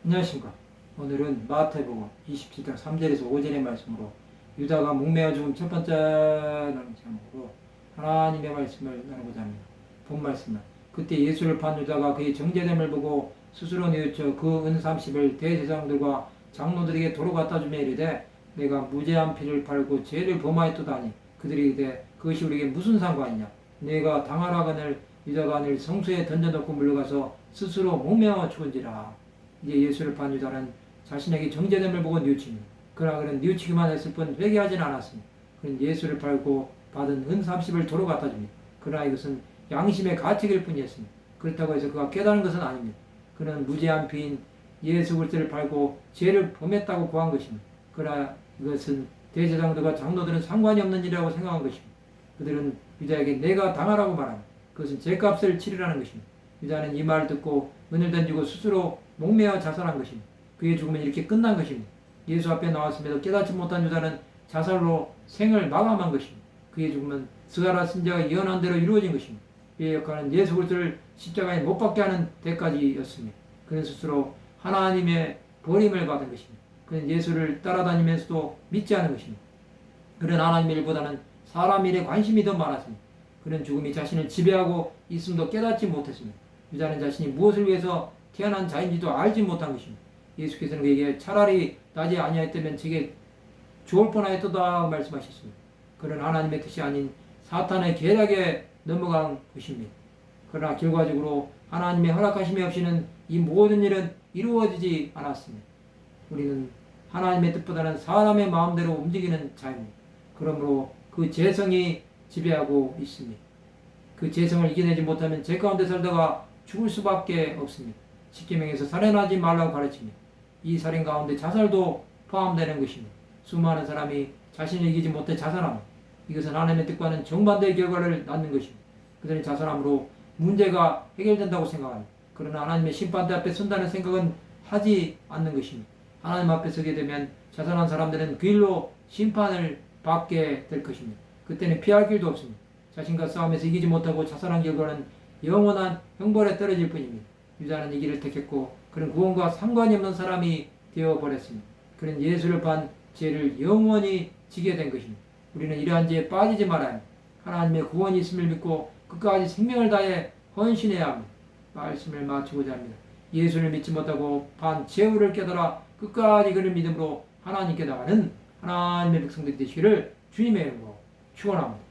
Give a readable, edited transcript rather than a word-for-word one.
안녕하십니까. 오늘은 마태복음 27장 3절에서 5절의 말씀으로 유다가 목매어 죽음 첫 번째라는 제목으로 하나님의 말씀을 나누고자 합니다. 본 말씀은 그때 예수를 판 유다가 그의 정죄됨을 보고 스스로 뉘우쳐 그 은 30을 대제사장들과 장로들에게 도로 갖다 주며 이르되 내가 무죄한 피를 팔고 죄를 범하였도다니 그들이 이르되 그것이 우리에게 무슨 상관이냐. 내가 당하라거늘 유다가 늘 성소에 던져놓고 물러가서 스스로 목매어 죽은지라. 이제 예수를 판 유다는 자신에게 정죄됨을 보고 뉘우칩니다. 그러나 그는 뉘우치기만 했을 뿐 회개하지는 않았습니다. 그는 예수를 팔고 받은 은 30을 도로 갖다 줍니다. 그러나 이것은 양심의 가책일 뿐이었습니다. 그렇다고 해서 그가 깨달은 것은 아닙니다. 그는 무죄한 피인 예수 그리스도를 팔고 죄를 범했다고 고한 것입니다. 그러나 이것은 대제사장들과 장로들은 상관이 없는 일이라고 생각한 것입니다. 그들은 유다에게 내가 당하라고 말합니다. 그것은 죄값을 치르라는 것입니다. 유다는 이 말을 듣고 은을 던지고 스스로 목매어 자살한 것입니다. 그의 죽음은 이렇게 끝난 것입니다. 예수 앞에 나왔음에도 깨닫지 못한 유다는 자살로 생을 마감한 것입니다. 그의 죽음은 스가랴 선지자가 예언한 대로 이루어진 것입니다. 그의 역할은 예수 그리스도를 십자가에 못 박게 하는 데까지였습니다. 그는 스스로 하나님의 버림을 받은 것입니다. 그는 예수를 따라다니면서도 믿지 않은 것입니다. 그는 하나님의 일보다는 사람 일에 관심이 더 많았습니다. 그는 죽음이 자신을 지배하고 있음도 깨닫지 못했습니다. 유다는 자신이 무엇을 위해서 태어난 자인지도 알지 못한 것입니다. 예수께서는 그에게 차라리 나지 아니하였다면 제게 좋을 뻔하였도다 말씀하셨습니다. 그는 하나님의 뜻이 아닌 사탄의 계략에 넘어간 것입니다. 그러나 결과적으로 하나님의 허락하심이 없이는 이 모든 일은 이루어지지 않았습니다. 우리는 하나님의 뜻보다는 사람의 마음대로 움직이는 자입니다. 그러므로 그 재성이 지배하고 있습니다. 그 재성을 이겨내지 못하면 죄 가운데 살다가 죽을 수밖에 없습니다. 십계명에서 살인하지 말라고 가르칩니다. 이 살인 가운데 자살도 포함되는 것입니다. 수많은 사람이 자신을 이기지 못해 자살합니다. 이것은 하나님의 뜻과는 정반대의 결과를 낳는 것입니다. 그들은 자살함으로 문제가 해결된다고 생각합니다. 그러나 하나님의 심판대 앞에 선다는 생각은 하지 않는 것입니다. 하나님 앞에 서게 되면 자살한 사람들은 그 일로 심판을 받게 될 것입니다. 그때는 피할 길도 없습니다. 자신과 싸움에서 이기지 못하고 자살한 결과는 영원한 형벌에 떨어질 뿐입니다. 유다는 이 길을 택했고 그는 구원과 상관이 없는 사람이 되어버렸습니다. 그는 예수를 판 죄를 영원히 지게 된 것입니다. 우리는 이러한 죄에 빠지지 말아야 합니다. 하나님의 구원이 있음을 믿고 끝까지 생명을 다해 헌신해야 합니다. 말씀을 마치고자 합니다. 예수를 믿지 못하고 판 죄우를 깨달아 끝까지 그를 믿음으로 하나님께 나가는 하나님의 백성들이 되시기를 주님의 이름으로 축원합니다.